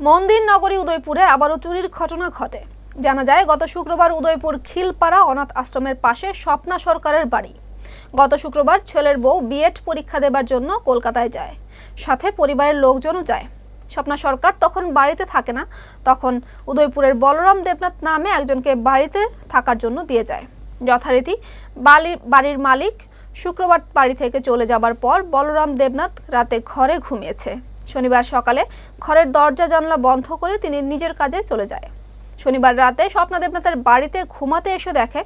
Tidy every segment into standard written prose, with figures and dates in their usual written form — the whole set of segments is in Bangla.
মন্দির নগরী উদয়পুরে আবারও চুরির ঘটনা ঘটে। জানা যায়, গত শুক্রবার উদয়পুর খিলপাড়া অনাথ আশ্রমের পাশে স্বপ্না সরকারের বাড়ি। গত শুক্রবার ছেলের বউ বিএড পরীক্ষা দেবার জন্য কলকাতায় যায়, সাথে পরিবারের লোকজনও যায়। স্বপ্না সরকার তখন বাড়িতে থাকে না, তখন উদয়পুরের বলরাম দেবনাথ নামে একজনকে বাড়িতে থাকার জন্য দিয়ে যায়। যথারীতি বাড়ির মালিক শুক্রবার বাড়ি থেকে চলে যাবার পর বলরাম দেবনাথ রাতে ঘরে ঘুমিয়েছে। শনিবার সকালে ঘরের দরজা জানলা বন্ধ করে তিনি নিজের কাজে চলে যায়। শনিবার রাতে স্বপ্না দেবনাথের বাড়িতে ঘুমাতে এসে দেখে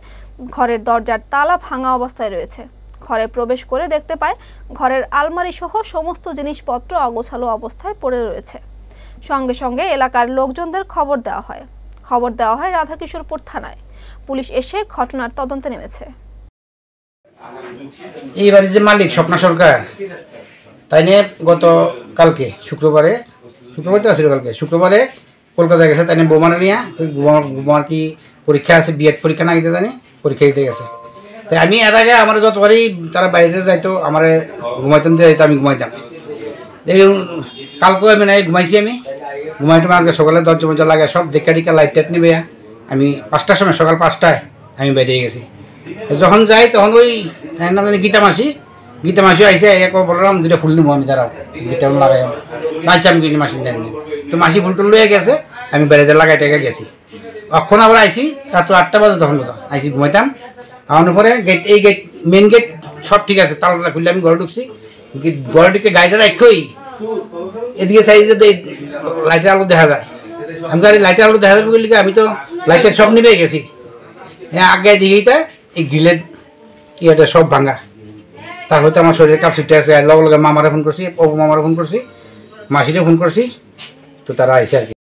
ঘরের দরজার তালা ভাঙা অবস্থায় রয়েছে। ঘরে প্রবেশ করে দেখতে পায় ঘরের আলমারি সহ সমস্ত জিনিসপত্র অগোছালো অবস্থায় পড়ে রয়েছে। সঙ্গে সঙ্গে এলাকার লোকজনদের খবর দেওয়া হয় রাধাকিশোরপুর থানায়। পুলিশ এসে ঘটনার তদন্তে নেমেছে। এই বাড়ির যে মালিক স্বপ্না সরকার, তাই নিয়ে কালকে শুক্রবারে কলকাতায় গেছে। তাই নিয়ে বোমার নিয়ে বোমার কি পরীক্ষা আছে, বিএড পরীক্ষা না দিতে জানি, পরীক্ষা দিতে গেছে। তাই আমি এর আগে আমার যতবারই তারা বাইরে যাইতো, আমার ঘুমাইতেন দিয়ে যাইতো, আমি ঘুমাইতাম। এই কালকেও আমি নাই ঘুমাইছি, আমি ঘুমাইতে আজকে সকালে দরজা লাগে সব দেখা টিকা লাইট টাইট নিবে। আমি 5টার সময়, সকাল 5টায় আমি বাইরে গেছি। যখন যাই তখন ওই নাম জানি গীতা মাসি আইসে বললাম দুটো ফুল নিবো, আমি দাঁড়াও গীতা লাগাই আচ্ছা আমি কিনি মাসি দেন। তো মাসি ফুল টুল লইয়া গেছে, আমি বেড়াতে লাগাই টাকা গেছি। অক্ষণ আবার আইসি রাত্র 8টা বাজে, তখন আইসি ঘুমাইতাম। আমার পরে মেন গেট সব ঠিক আছে, তালাটা খুললে আমি ঘরে ঢুকছি। ঘরে ঢুকে গাড়িটা রাখই এদিকে সাইডে লাইটের আলো দেখা যায়। আমি গাড়ি লাইটের আলো দেখা যাবে বলি, আমি তো লাইটের সব নিবে গেছি। হ্যাঁ, আগে দিকেইটা এই গিলের ইয়েটা সব ভাঙা। তারপরে তো আমার শরীরে কাপ ছুটে আছে। লগে মামারে ফোন করছি, মামারে ফোন করছি, মাসিরে ফোন করছি, তো তারা আইসে আর কি।